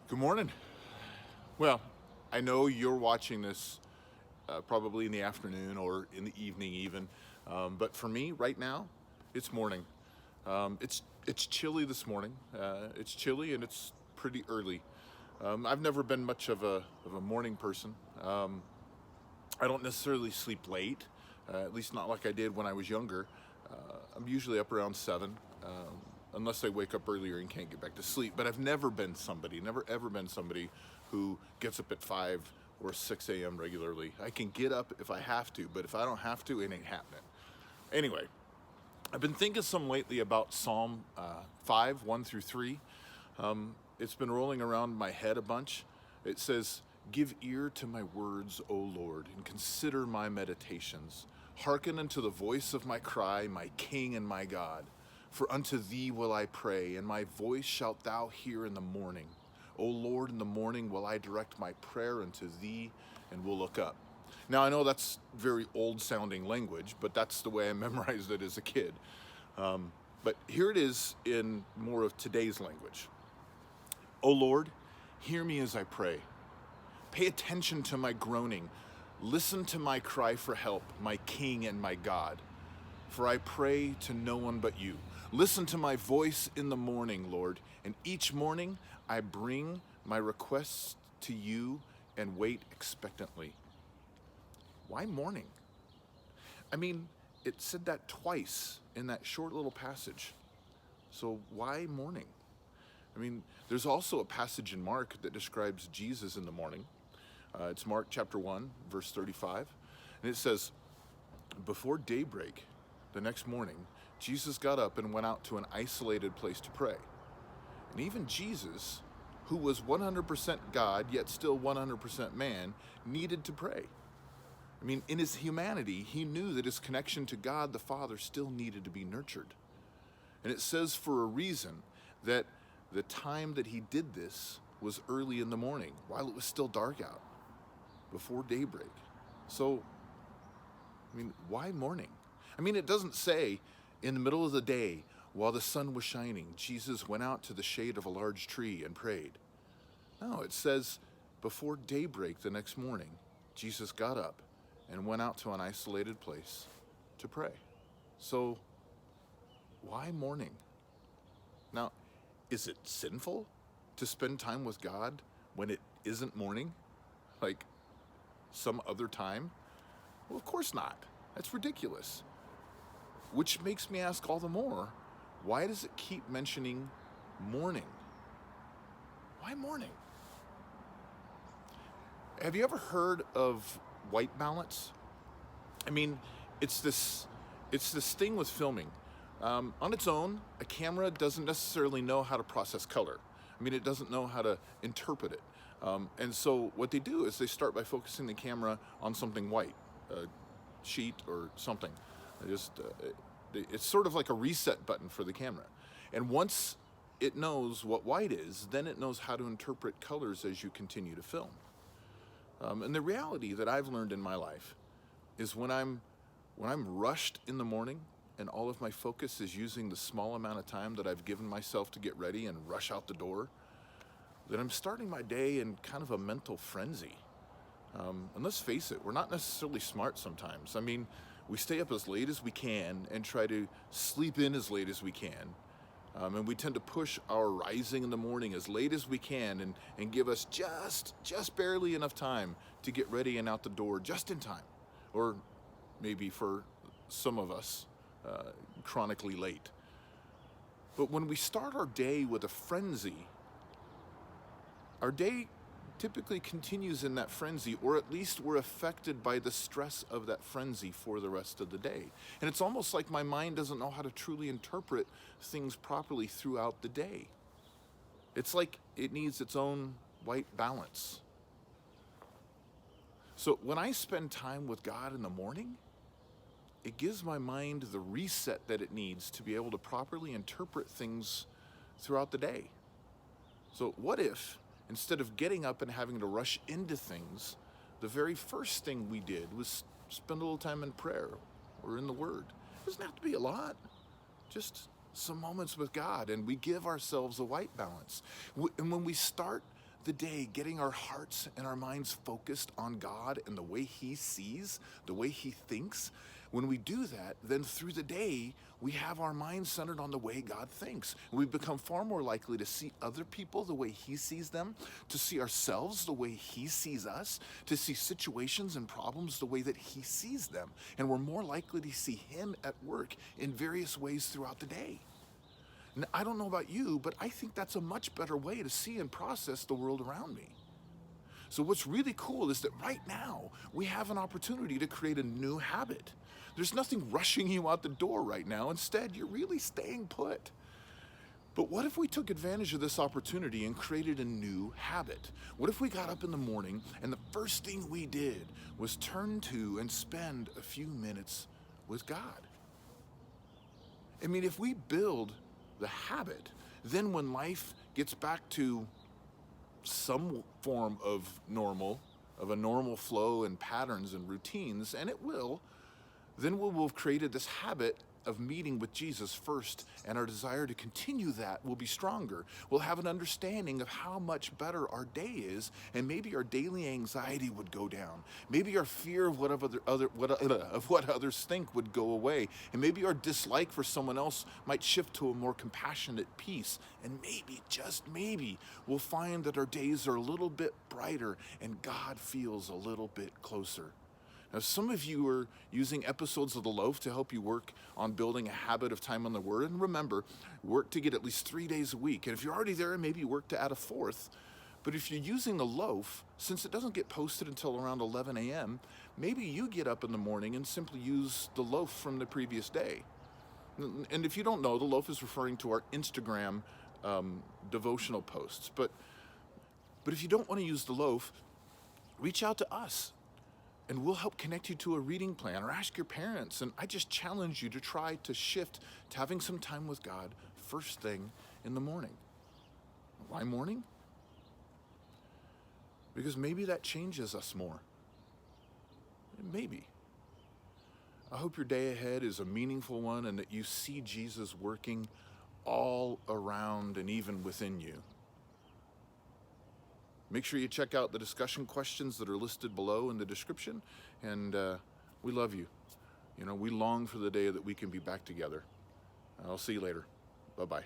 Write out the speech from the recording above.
Good morning. Well, I know you're watching this probably in the afternoon or in the evening even, but for me right now, it's morning. It's chilly this morning. It's chilly and it's pretty early. I've never been much of a morning person. I don't necessarily sleep late, at least not like I did when I was younger. I'm usually up around 7, unless I wake up earlier and can't get back to sleep. But I've never ever been somebody who gets up at 5 or 6 a.m. regularly. I can get up if I have to, but if I don't have to, it ain't happening. Anyway, I've been thinking some lately about Psalm 5, 1 through 3. It's been rolling around my head a bunch. It says, "Give ear to my words, O Lord, and consider my meditations. Hearken unto the voice of my cry, my King and my God. For unto thee will I pray, and my voice shalt thou hear in the morning. O Lord, in the morning will I direct my prayer unto thee, and will look up." Now, I know that's very old sounding language, but that's the way I memorized it as a kid. But here it is in more of today's language. O Lord, hear me as I pray. Pay attention to my groaning. Listen to my cry for help, my King and my God. For I pray to no one but you. Listen to my voice in the morning, Lord, and each morning I bring my requests to you and wait expectantly. Why morning? I mean, it said that twice in that short little passage. So why morning? I mean, there's also a passage in Mark that describes Jesus in the morning. It's Mark chapter 1, verse 35. And it says, "Before daybreak the next morning, Jesus got up and went out to an isolated place to pray." And even Jesus, who was 100% God, yet still 100% man, needed to pray. I mean, in his humanity, he knew that his connection to God the Father still needed to be nurtured. And it says for a reason that the time that he did this was early in the morning, while it was still dark out, before daybreak. So, I mean, why morning? I mean, it doesn't say in the middle of the day, while the sun was shining, Jesus went out to the shade of a large tree and prayed. No, it says before daybreak the next morning, Jesus got up and went out to an isolated place to pray. So, why morning? Now, is it sinful to spend time with God when it isn't morning? Like some other time? Well, of course not. That's ridiculous. Which makes me ask all the more, why does it keep mentioning morning? Why morning? Have you ever heard of white balance? I mean, it's this it's this thing with filming. On its own, a camera doesn't necessarily know how to process color. I mean, it doesn't know how to interpret it. And so what they do is they start by focusing the camera on something white, a sheet or something. It's sort of like a reset button for the camera. And once it knows what white is, then it knows how to interpret colors as you continue to film. And the reality that I've learned in my life is when I'm rushed in the morning and all of my focus is using the small amount of time that I've given myself to get ready and rush out the door, that I'm starting my day in kind of a mental frenzy. And let's face it, we're not necessarily smart sometimes. I mean, we stay up as late as we can and try to sleep in as late as we can. And we tend to push our rising in the morning as late as we can and give us just barely enough time to get ready and out the door just in time. Or maybe for some of us, chronically late. But when we start our day with a frenzy, our day typically continues in that frenzy, or at least we're affected by the stress of that frenzy for the rest of the day. And it's almost like my mind doesn't know how to truly interpret things properly throughout the day. It's like it needs its own white balance. So when I spend time with God in the morning, it gives my mind the reset that it needs to be able to properly interpret things throughout the day. So what if, instead of getting up and having to rush into things, the very first thing we did was spend a little time in prayer or in the Word? It doesn't have to be a lot, just some moments with God, and we give ourselves a white balance. And when we start the day getting our hearts and our minds focused on God and the way He sees, the way He thinks, when we do that, then through the day, we have our minds centered on the way God thinks. We become far more likely to see other people the way He sees them, to see ourselves the way He sees us, to see situations and problems the way that He sees them. And we're more likely to see Him at work in various ways throughout the day. Now, I don't know about you, but I think that's a much better way to see and process the world around me. So what's really cool is that right now, we have an opportunity to create a new habit. There's nothing rushing you out the door right now. Instead, you're really staying put. But what if we took advantage of this opportunity and created a new habit? What if we got up in the morning and the first thing we did was turn to and spend a few minutes with God? I mean, if we build the habit, then when life gets back to some form of a normal flow and patterns and routines, and it will, then we will have created this habit of meeting with Jesus first, and our desire to continue that will be stronger. We'll have an understanding of how much better our day is, and maybe our daily anxiety would go down. Maybe our fear of what others think would go away, and maybe our dislike for someone else might shift to a more compassionate peace. And maybe, just maybe, we'll find that our days are a little bit brighter, and God feels a little bit closer. Now, some of you are using episodes of The Loaf to help you work on building a habit of time on the Word. And remember, work to get at least 3 days a week. And if you're already there, maybe work to add a fourth. But if you're using The Loaf, since it doesn't get posted until around 11 a.m., maybe you get up in the morning and simply use The Loaf from the previous day. And if you don't know, The Loaf is referring to our Instagram devotional posts. But if you don't want to use The Loaf, reach out to us, and we'll help connect you to a reading plan, or ask your parents. And I just challenge you to try to shift to having some time with God first thing in the morning. Why morning? Because maybe that changes us more. Maybe. I hope your day ahead is a meaningful one, and that you see Jesus working all around and even within you. Make sure you check out the discussion questions that are listed below in the description, and we love you. You know, we long for the day that we can be back together. I'll see you later. Bye-bye.